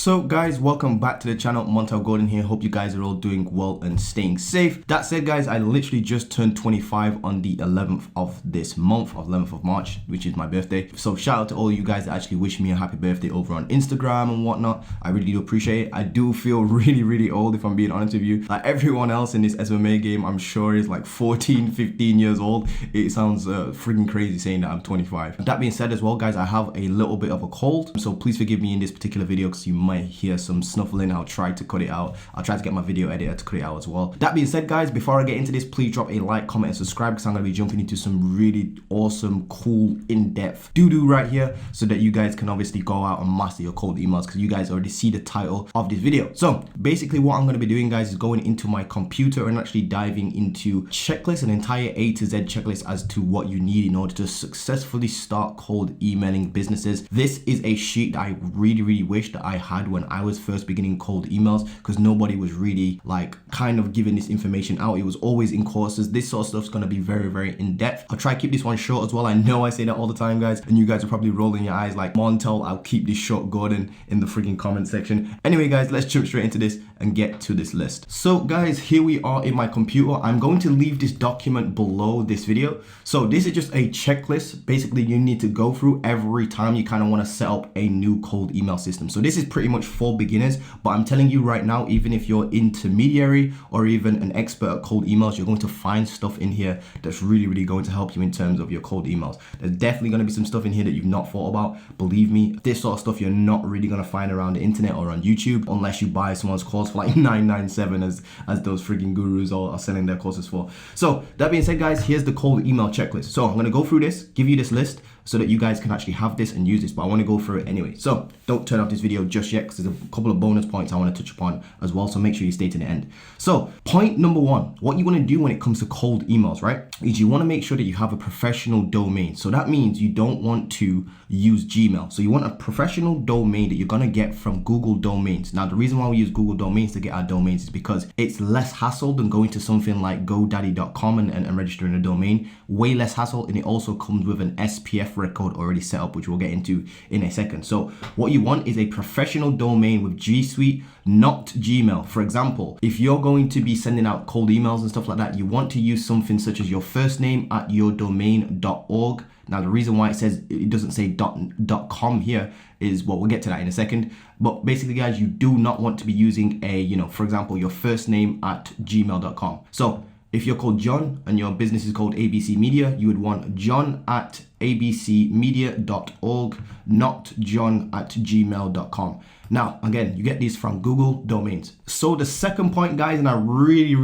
So guys, welcome back to the channel. Montel Gordon here. Hope you guys are all doing well and staying safe. That said guys, I literally just turned 25 on the 11th of this month, of 11th of March, which is my birthday. So shout out to all you guys that actually wish me a happy birthday over on Instagram and whatnot. I really do appreciate it. I do feel really old, if I'm being honest with you. Like everyone else in this SMA game, I'm sure is like 14, 15 years old. It sounds freaking crazy saying that I'm 25. That being said as well guys, I have a little bit of a cold, so please forgive me in this particular video because you might hear some snuffling. I'll try to cut it out. I'll try to get my video editor to cut it out as well. That being said guys, before I get into this, please drop a like, comment and subscribe because I'm going to be jumping into some really awesome, cool, in-depth doo-doo right here so that you guys can obviously go out and master your cold emails because you guys already see the title of this video. So basically what I'm going to be doing guys is going into my computer and actually diving into checklists, an entire A to Z checklist as to what you need in order to successfully start cold emailing businesses. This is a sheet that I really wish that I had when I was first beginning cold emails because nobody was really like kind of giving this information out. It was always in courses. This sort of stuff's going to be very in depth. I'll try to keep this one short as well. I know I say that all the time guys and you guys are probably rolling your eyes like, Montel, I'll keep this short, Gordon, in the freaking comment section. Anyway guys, let's jump straight into this and get to this list. So guys, here we are in my computer. I'm going to leave this document below this video. So this is just a checklist basically you need to go through every time you kind of want to set up a new cold email system. So this is pretty much for beginners, but I'm telling you right now, even if you're intermediary or even an expert at cold emails, you're going to find stuff in here that's really going to help you in terms of your cold emails. There's definitely going to be some stuff in here that you've not thought about. Believe me, this sort of stuff you're not really going to find around the internet or on YouTube unless you buy someone's course for like $997 as those freaking gurus are selling their courses for. So that being said guys, here's the cold email checklist. So I'm going to go through this, give you this list so that you guys can actually have this and use this, but I want to go through it anyway. So don't turn off this video just yet because there's a couple of bonus points I want to touch upon as well, so make sure you stay to the end. So point number one, what you want to do when it comes to cold emails, right, is you want to make sure that you have a professional domain. So that means you don't want to use Gmail. So you want a professional domain that you're going to get from Google Domains. Now the reason why we use Google Domains to get our domains is because it's less hassle than going to something like GoDaddy.com and registering a domain. Way less hassle, and it also comes with an SPF record already set up, which we'll get into in a second. So what you want is a professional domain with G Suite, not Gmail. For example, if you're going to be sending out cold emails and stuff like that, you want to use something such as your first name at yourdomain.org. Now the reason why it says it doesn't say .com here is, well, we'll get to that in a second. But basically guys, you do not want to be using a, for example, your first name at gmail.com. So if you're called John and your business is called ABC Media, you would want John at abcmedia.org, not John at gmail.com. Now, again, you get these from Google Domains. So the second point, guys, and I really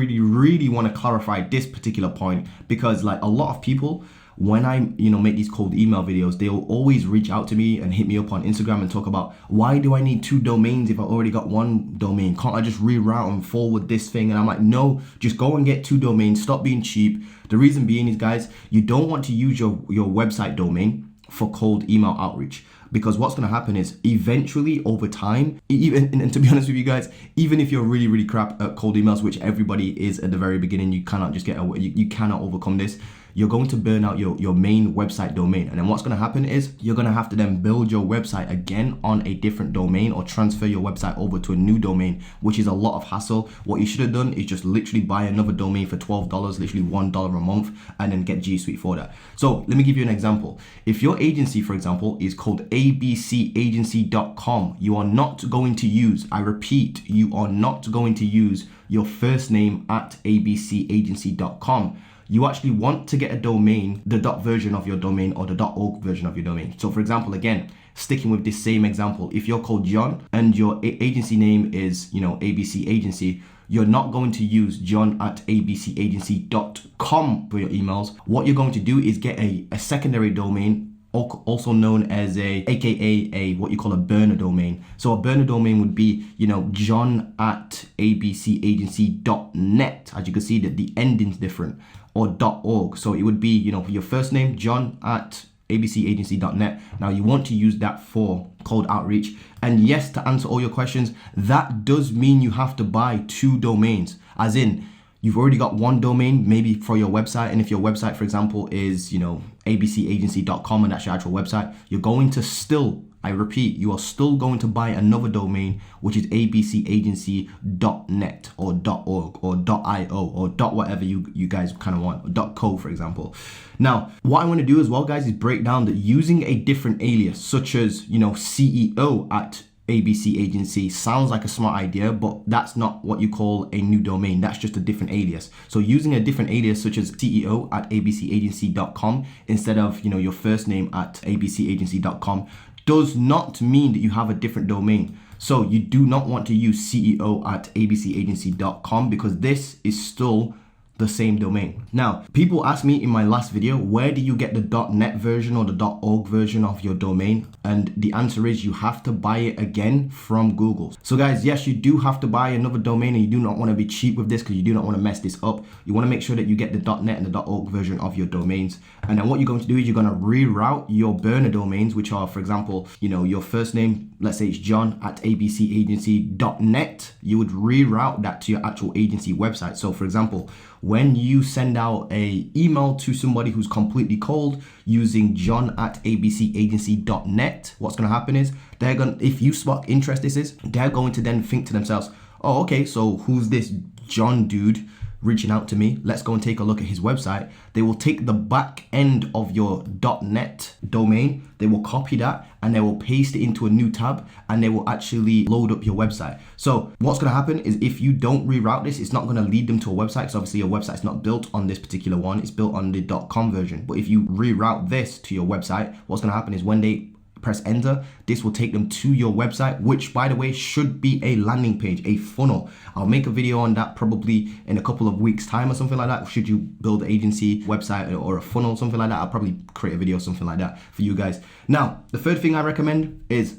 want to clarify this particular point because like a lot of people, when I, make these cold email videos, they'll always reach out to me and hit me up on Instagram and talk about, why do I need 2 domains if I already got 1 domain? Can't I just reroute and forward this thing? And I'm like, no, just go and get 2 domains. Stop being cheap. The reason being is, guys, you don't want to use your website domain for cold email outreach. Because what's going to happen is eventually over time, and to be honest with you guys, even if you're really crap at cold emails, which everybody is at the very beginning, you cannot just get away, you cannot overcome this. You're going to burn out your main website domain. And then what's going to happen is you're going to have to then build your website again on a different domain or transfer your website over to a new domain, which is a lot of hassle. What you should have done is just literally buy another domain for $12, literally $1 a month, and then get G Suite for that. So let me give you an example. If your agency, for example, is called abcagency.com, you are not going to use, I repeat, you are not going to use your first name at abcagency.com. You actually want to get a domain, the .dot version of your domain or the .org version of your domain. So for example, again, sticking with this same example, if you're called John and your agency name is, ABC Agency, you're not going to use John at abcagency.com for your emails. What you're going to do is get a secondary domain, also known as aka what you call a burner domain. So a burner domain would be, John at abcagency.net. As you can see that the ending's different, or .org. So it would be, your first name, John at abcagency.net. Now you want to use that for cold outreach. And yes, to answer all your questions, that does mean you have to buy 2 domains, as in you've already got 1 domain maybe for your website. And if your website, for example, is, abcagency.com and that's your actual website, you're going to still I repeat, you are still going to buy another domain, which is abcagency.net or .org or .io or .whatever you guys kind of want, or .co, for example. Now, what I want to do as well, guys, is break down that using a different alias, such as, CEO at ABC Agency sounds like a smart idea, but that's not what you call a new domain. That's just a different alias. So using a different alias such as CEO at abcagency.com instead of, your first name at abcagency.com does not mean that you have a different domain. So you do not want to use CEO at abcagency.com because this is still the same domain. Now, people asked me in my last video, where do you get the .net version or the .org version of your domain? And the answer is you have to buy it again from Google. So guys, yes, you do have to buy another domain, and you do not want to be cheap with this because you do not want to mess this up. You want to make sure that you get the .net and the .org version of your domains. And then what you're going to do is you're going to reroute your burner domains, which are, for example, your first name, let's say it's John at abcagency.net. You would reroute that to your actual agency website. So for example, when you send out a email to somebody who's completely cold using john at abcagency.net, what's going to happen is if you spark interest, they're going to then think to themselves, oh, okay, so who's this John dude reaching out to me? Let's go and take a look at his website. They will take the back end of your .net domain, they will copy that and they will paste it into a new tab and they will actually load up your website. So what's going to happen is if you don't reroute this, it's not going to lead them to a website because obviously your website's not built on this particular one, it's built on the .com version. But if you reroute this to your website, what's going to happen is when they press enter, this will take them to your website, which by the way should be a landing page, a funnel. I'll make a video on that probably in a couple of weeks time or something like that. Should you build an agency website or a funnel, something like that, I'll probably create a video something like that for you guys. Now, the third thing I recommend is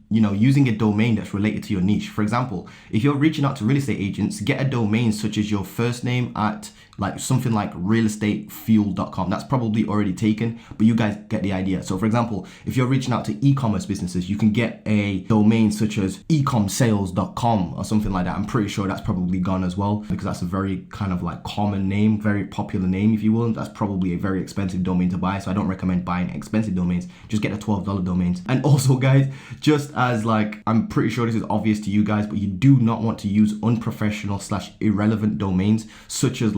using a domain that's related to your niche. For example, if you're reaching out to real estate agents, get a domain such as your first name at something like realestatefuel.com. That's probably already taken, but you guys get the idea. So for example, if you're reaching out to e-commerce businesses, you can get a domain such as ecomsales.com or something like that. I'm pretty sure that's probably gone as well because that's a very kind of common name, very popular name, if you will. That's probably a very expensive domain to buy. So I don't recommend buying expensive domains. Just get the $12 domains. And also guys, just as I'm pretty sure this is obvious to you guys, but you do not want to use unprofessional / irrelevant domains such as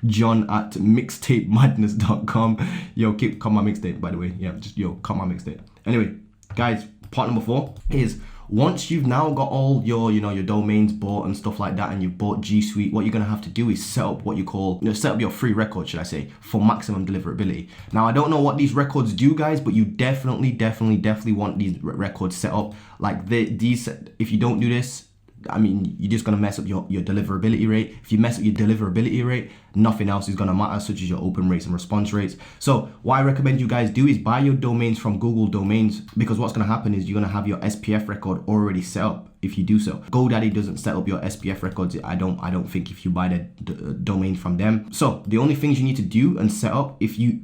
John at mixtapemadness.com. Cut my mixtape, by the way. Yeah, just cut my mixtape. Anyway, guys, part number 4 is once you've now got all your your domains bought and stuff like that, and you've bought G Suite, what you're gonna have to do is set up what you call set up your free record, should I say, for maximum deliverability. Now, I don't know what these records do, guys, but you definitely want these records set up. These, if you don't do this, I mean, you're just going to mess up your deliverability rate. If you mess up your deliverability rate, nothing else is going to matter, such as your open rates and response rates. So what I recommend you guys do is buy your domains from Google Domains, because what's going to happen is you're going to have your SPF record already set up if you do so. GoDaddy doesn't set up your SPF records. I don't think if you buy the domain from them. So the only things you need to do and set up if you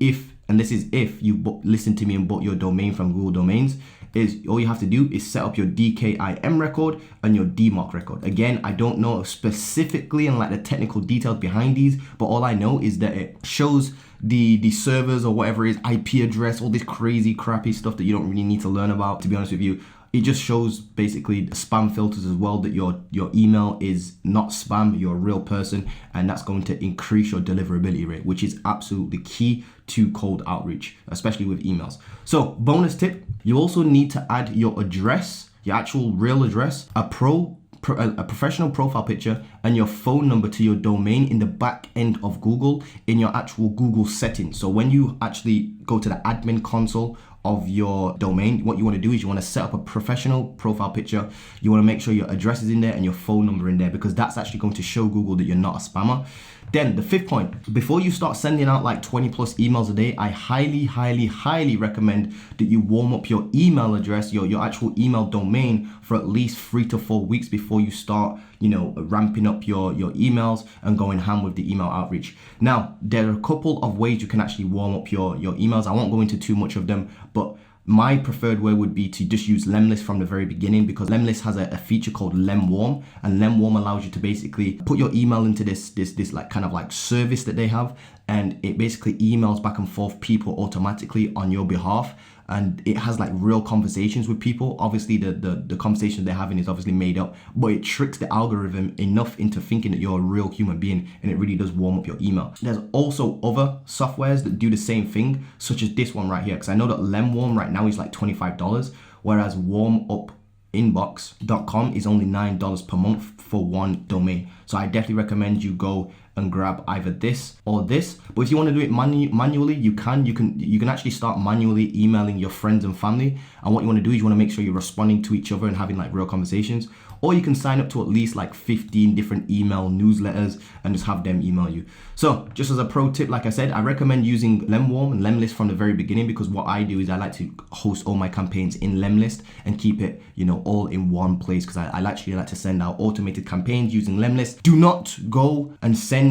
listen to me and bought your domain from Google Domains, is all you have to do is set up your DKIM record and your DMARC record. Again, I don't know specifically and the technical details behind these, but all I know is that it shows the servers or whatever it is, IP address, all this crazy crappy stuff that you don't really need to learn about, to be honest with you. It just shows basically spam filters as well, that your email is not spam, you're a real person, and that's going to increase your deliverability rate, which is absolutely key to cold outreach, especially with emails. So bonus tip, you also need to add your address, your actual real address, a professional profile picture, and your phone number to your domain in the back end of Google in your actual Google settings. So when you actually go to the admin console of your domain, what you want to do is you want to set up a professional profile picture. You want to make sure your address is in there and your phone number in there, because that's actually going to show Google that you're not a spammer. Then the fifth point, before you start sending out 20 plus emails a day, I highly recommend that you warm up your email address, your actual email domain, for at least 3 to 4 weeks before you start ramping up your emails and going ham with the email outreach. Now, there are a couple of ways you can actually warm up your emails. I won't go into too much of them, but my preferred way would be to just use Lemlist from the very beginning, because Lemlist has a feature called Lemwarm, and Lemwarm allows you to basically put your email into this kind of service that they have, and it basically emails back and forth people automatically on your behalf. and it has like real conversations with people. Obviously the conversation they're having is obviously made up, but it tricks the algorithm enough into thinking that you're a real human being, and it really does warm up your email. There's also other softwares that do the same thing, such as this one right here, because I know that Lemwarm right now is like $25, whereas warmupinbox.com is only $9 per month for one domain. So I definitely recommend you go and grab either this or this. But if you want to do it manually, you can actually start manually emailing your friends and family. And what you want to do is you want to make sure you're responding to each other and having like real conversations. Or you can sign up to at least like 15 different email newsletters and just have them email you. So just as a pro tip, like I said, I recommend using Lemwarm and Lemlist from the very beginning, because what I do is I like to host all my campaigns in Lemlist and keep it, you know, all in one place, because I actually like to send out automated campaigns using Lemlist. Do not go and send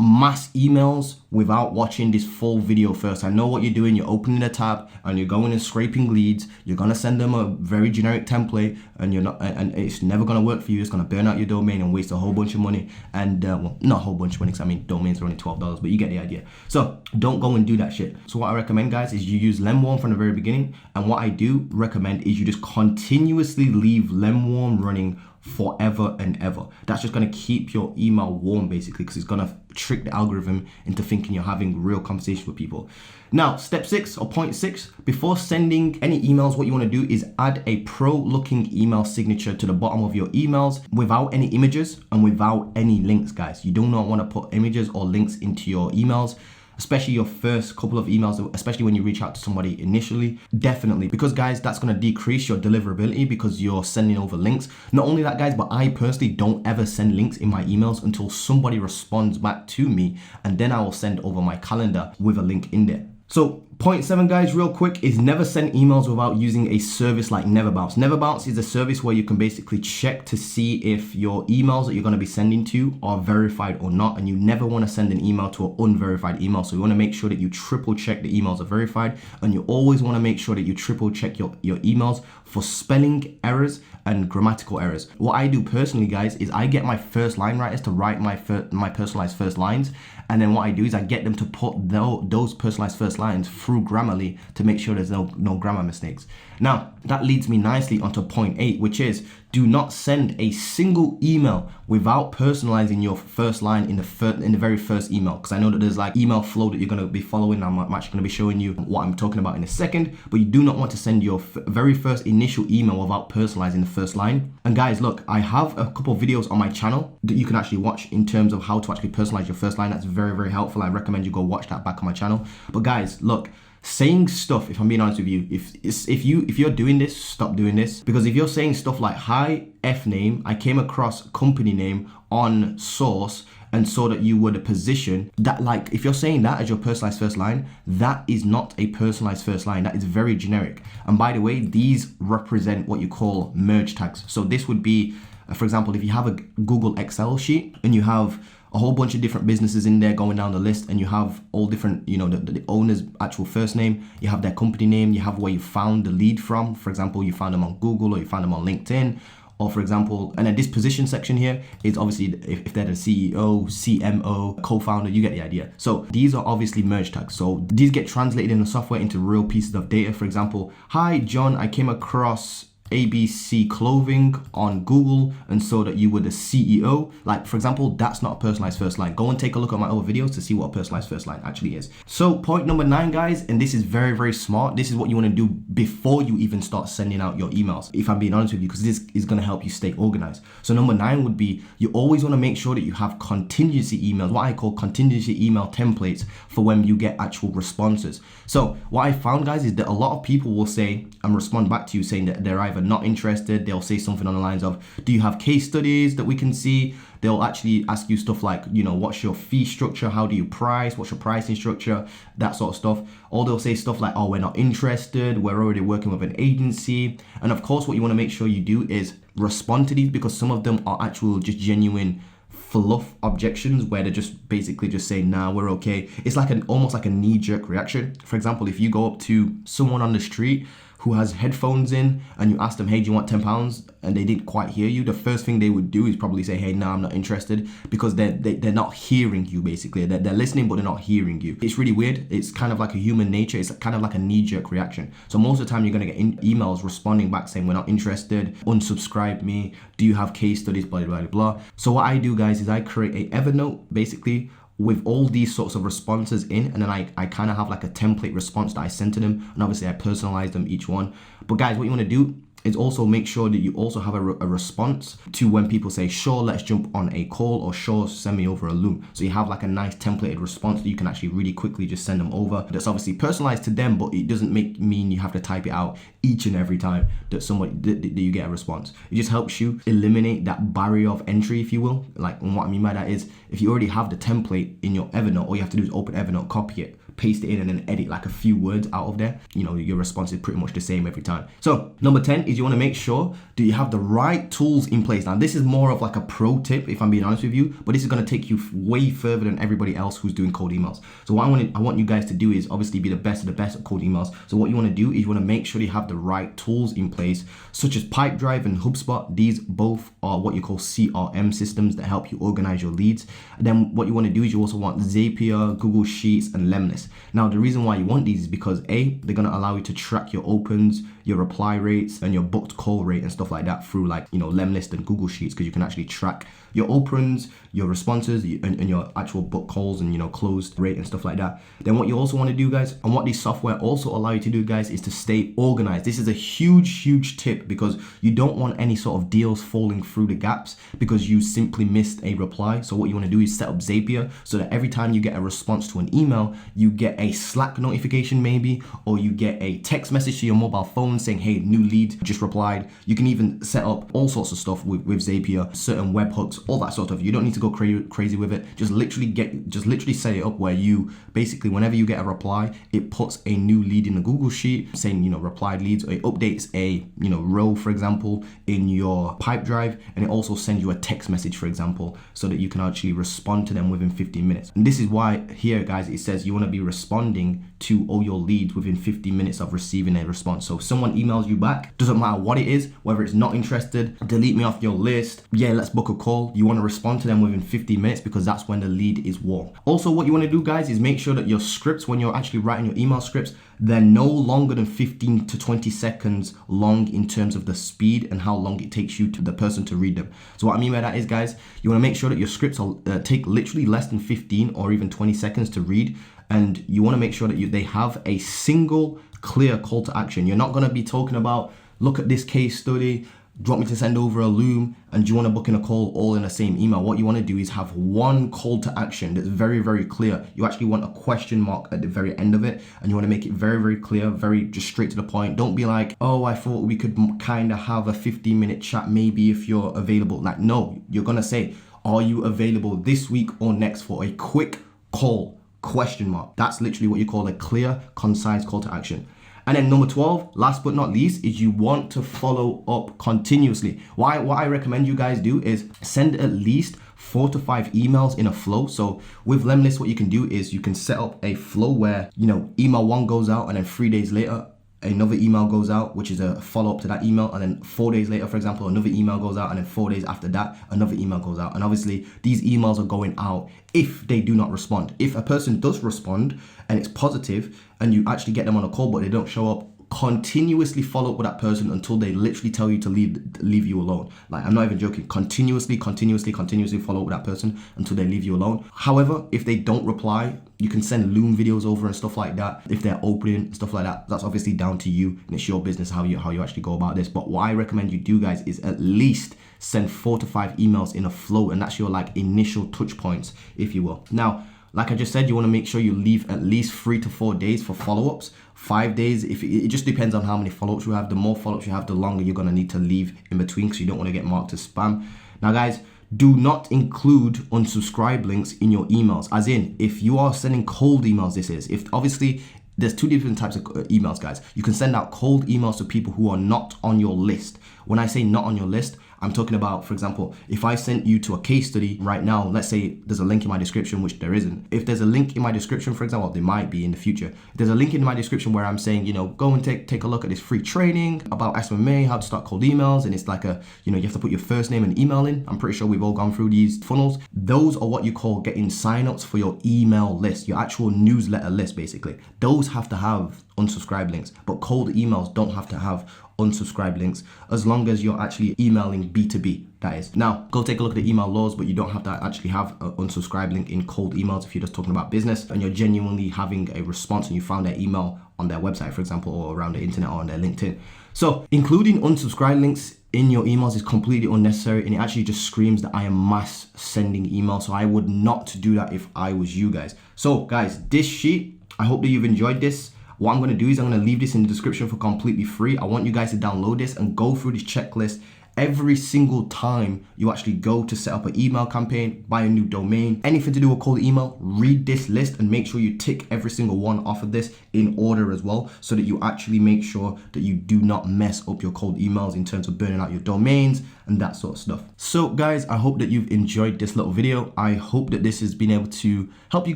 mass emails without watching this full video first. I know what you're doing. You're opening a tab and you're going and scraping leads. You're gonna send them a very generic template, and and it's never gonna work for you. It's gonna burn out your domain and waste a whole bunch of money. And well, not a whole bunch of money, because I mean domains are only $12, but you get the idea. So don't go and do that shit. So what I recommend, guys, is you use Lemwarm from the very beginning. And what I do recommend is you just continuously leave Lemwarm running forever and ever. That's just going to keep your email warm, basically, because it's going to trick the algorithm into thinking you're having real conversations with people. Now, step 6 or point 6, before sending any emails, what you want to do is add a pro looking email signature to the bottom of your emails without any images and without any links, guys. You do not want to put images or links into your emails, especially your first couple of emails, especially when you reach out to somebody initially. Definitely, because guys, that's going to decrease your deliverability because you're sending over links. Not only that, guys, but I personally don't ever send links in my emails until somebody responds back to me, and then I will send over my calendar with a link in there. So point 7, guys, real quick, is never send emails without using a service like Neverbounce. Neverbounce is a service where you can basically check to see if your emails that you're going to be sending to are verified or not, and you never want to send an email to an unverified email. So you want to make sure that you triple check the emails are verified, and you always want to make sure that you triple check your emails for spelling errors and grammatical errors. What I do personally, guys, is I get my first line writers to write my personalized first lines, and then what I do is I get them to put those personalized first lines through Grammarly to make sure there's no grammar mistakes. Now, that leads me nicely onto point 8, which is do not send a single email without personalizing your first line in the very first email, because I know that there's like email flow that you're going to be following. I'm actually going to be showing you what I'm talking about in a second, but you do not want to send your very first initial email without personalizing the first line. And guys, look, I have a couple of videos on my channel that you can actually watch in terms of how to actually personalize your first line. That's very, very helpful. I recommend you go watch that back on my channel. But guys, look, saying stuff, if I'm being honest with you, if you're doing this, stop doing this. Because if you're saying stuff like, hi F name, I came across company name on source and saw that you were the position, that, like, if you're saying that as your personalized first line, that is not a personalized first line. That is very generic. And by the way, these represent what you call merge tags. So this would be, for example, if you have a Google Excel sheet and you have a whole bunch of different businesses in there going down the list, and you have all different, you know, the owner's actual first name, you have their company name, you have where you found the lead from. For example, you found them on Google, or you found them on LinkedIn, or for example, and then this position section here is obviously if they're the CEO, CMO, co-founder, you get the idea. So these are obviously merge tags. So these get translated in the software into real pieces of data. For example, hi John, I came across ABC clothing on Google and saw that you were the CEO. Like, for example, that's not a personalized first line. Go and take a look at my other videos to see what a personalized first line actually is. So point number 9, guys, and this is very, very smart. This is what you want to do before you even start sending out your emails, if I'm being honest with you, because this is going to help you stay organized. So number 9 would be, you always want to make sure that you have contingency emails, what I call contingency email templates, for when you get actual responses. So what I found, guys, is that a lot of people will say and respond back to you saying that they're either not interested. They'll say something on the lines of, do you have case studies that we can see? They'll actually ask you stuff like, you know, what's your fee structure? How do you price? What's your pricing structure? That sort of stuff. Or they'll say stuff like, oh, we're not interested. We're already working with an agency. And of course, what you want to make sure you do is respond to these, because some of them are actual just genuine fluff objections where they're just basically just saying, nah, we're okay. It's like almost like a knee-jerk reaction. For example, if you go up to someone on the street who has headphones in and you ask them, hey, do you want £10? And they didn't quite hear you, the first thing they would do is probably say, hey, no, I'm not interested, because they're not hearing you, basically. They're listening, but they're not hearing you. It's really weird. It's kind of like a human nature. It's kind of like a knee-jerk reaction. So most of the time you're going to get emails responding back saying, we're not interested, unsubscribe me, do you have case studies, blah, blah, blah, blah. So what I do, guys, is I create a Evernote, basically, with all these sorts of responses in, and then I kind of have like a template response that I send to them, and obviously I personalize them each one. But guys, what you want to do is also make sure that you also have a response to when people say, sure, let's jump on a call, or sure, send me over a Loom. So you have like a nice templated response that you can actually really quickly just send them over. That's obviously personalized to them, but it doesn't mean you have to type it out each and every time that that you get a response. It just helps you eliminate that barrier of entry, if you will. Like, and what I mean by that is, if you already have the template in your Evernote, all you have to do is open Evernote, copy it, paste it in, and then edit like a few words out of there. You know, your response is pretty much the same every time. So number 10 is you want to make sure that you have the right tools in place. Now this is more of like a pro tip, if I'm being honest with you, but this is going to take you way further than everybody else who's doing cold emails. So what I want you guys to do is obviously be the best of the best at cold emails. So what you want to do is you want to make sure you have the right tools in place, such as Pipedrive and HubSpot. These both are what you call CRM systems that help you organize your leads. And then what you want to do is you also want Zapier, Google Sheets, and Lemlist. Now, the reason why you want these is because A, they're going to allow you to track your opens, your reply rates, and your booked call rate and stuff like that through, like, you know, Lemlist and Google Sheets, because you can actually track your opens, your responses, and your actual book calls and, you know, closed rate and stuff like that. Then what you also want to do, guys, and what these software also allow you to do, guys, is to stay organized. This is a huge tip, because you don't want any sort of deals falling through the gaps because you simply missed a reply. So what you want to do is set up Zapier so that every time you get a response to an email, you get a Slack notification maybe, or you get a text message to your mobile phone saying, hey, new lead just replied. You can even set up all sorts of stuff with Zapier, certain webhooks, all that sort of. You don't need to go crazy with it. Just literally set it up where you basically, whenever you get a reply, it puts a new lead in the Google Sheet saying, you know, replied leads, or it updates a, you know, row, for example, in your Pipedrive, and it also sends you a text message, for example, so that you can actually respond to them within 15 minutes. And this is why here, guys, it says you want to be responding to all your leads within 15 minutes of receiving a response. So if someone emails you back, doesn't matter what it is, whether it's not interested, delete me off your list, yeah, let's book a call, you want to respond to them within 15 minutes, because that's when the lead is warm. Also, what you want to do, guys, is make sure that your scripts, when you're actually writing your email scripts, they're no longer than 15 to 20 seconds long in terms of the speed and how long it takes you to the person to read them. So what I mean by that is, guys, you want to make sure that your scripts take literally less than 15 or even 20 seconds to read, and you want to make sure that they have a single clear call to action. You're not going to be talking about, look at this case study, do you want me to send over a Loom, and do you want to book in a call, all in the same email. What you want to do is have one call to action that's very clear. You actually want a question mark at the very end of it, and you want to make it very clear, very just straight to the point. Don't be like, oh, I thought we could kind of have a 15-minute chat maybe if you're available. Like, no, you're going to say, are you available this week or next for a quick call, question mark. That's literally what you call a clear, concise call to action. And then number 12, last but not least, is you want to follow up continuously. What I recommend you guys do is send at least 4 to 5 emails in a flow. So with Lemlist, what you can do is you can set up a flow where, you know, email 1 goes out, and then 3 days later, another email goes out, which is a follow-up to that email, and then 4 days later, for example, another email goes out, and then 4 days after that, another email goes out. And obviously these emails are going out if they do not respond. If a person does respond and it's positive and you actually get them on a call but they don't show up, continuously follow up with that person until they literally tell you to leave you alone. Like, I'm not even joking. Continuously follow up with that person until they leave you alone. However, if they don't reply, you can send Loom videos over and stuff like that. If they're opening, stuff like that, that's obviously down to you, and it's your business how you actually go about this. But what I recommend you do, guys, is at least send 4 to 5 emails in a flow, and that's your like initial touch points, if you will. Now, like I just said, you want to make sure you leave at least 3 to 4 days for follow-ups. 5 days, if it just depends on how many follow-ups you have. The more follow-ups you have, the longer you're going to need to leave in between, because you don't want to get marked as spam. Now, guys, do not include unsubscribe links in your emails. As in, if you are sending cold emails, if obviously there's 2 different types of emails, guys. You can send out cold emails to people who are not on your list. When I say not on your list, I'm talking about, for example, if I sent you to a case study right now, let's say there's a link in my description, which there isn't. If there's a link in my description, for example, there might be in the future. If there's a link in my description where I'm saying, you know, go and take a look at this free training about SMA, how to start cold emails. And it's like a, you know, you have to put your first name and email in. I'm pretty sure we've all gone through these funnels. Those are what you call getting signups for your email list, your actual newsletter list, basically. Those have to have unsubscribe links, but cold emails don't have to have unsubscribe links as long as you're actually emailing B2B, that is. Now, go take a look at the email laws, but you don't have to actually have an unsubscribe link in cold emails if you're just talking about business and you're genuinely having a response and you found their email on their website, for example, or around the internet or on their LinkedIn. So including unsubscribe links in your emails is completely unnecessary, and it actually just screams that I am mass sending emails. So I would not do that if I was you guys. So guys, this sheet, I hope that you've enjoyed this. What I'm going to do is I'm going to leave this in the description for completely free. I want you guys to download this and go through this checklist every single time you actually go to set up an email campaign, buy a new domain, anything to do with cold email. Read this list and make sure you tick every single one off of this in order as well, so that you actually make sure that you do not mess up your cold emails in terms of burning out your domains and that sort of stuff. So guys, I hope that you've enjoyed this little video. I hope that this has been able to help you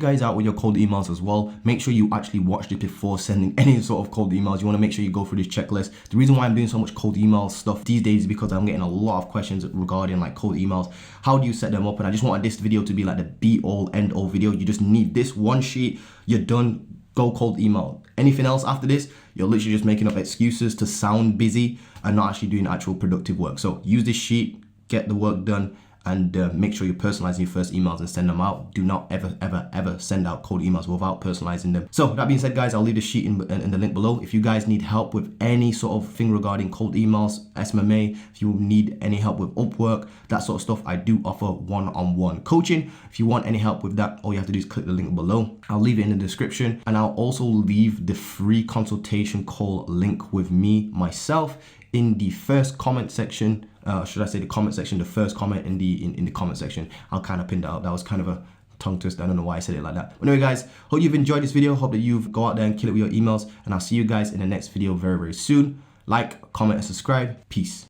guys out with your cold emails as well. Make sure you actually watch it before sending any sort of cold emails. You want to make sure you go through this checklist. The reason why I'm doing so much cold email stuff these days is because I'm getting a lot of questions regarding like cold emails. How do you set them up? And I just wanted this video to be like the be all end all video. You just need this one sheet, you're done. Go cold email. Anything else after this, you're literally just making up excuses to sound busy and not actually doing actual productive work. So use this sheet, get the work done, and make sure you're personalizing your first emails and send them out. Do not ever send out cold emails without personalizing them. So that being said, guys, I'll leave the sheet in the link below. If you guys need help with any sort of thing regarding cold emails, SMA, if you need any help with Upwork, that sort of stuff, I do offer one-on-one coaching. If you want any help with that, all you have to do is click the link below. I'll leave it in the description, and I'll also leave the free consultation call link with me myself in the first comment section. Should I say the comment section, the first comment in the comment section. I'll kind of pin that out. That was kind of a tongue twist. I don't know why I said it like that. But anyway, guys, hope you've enjoyed this video. Hope that you've go out there and kill it with your emails. And I'll see you guys in the next video very, very soon. Like, comment, and subscribe. Peace.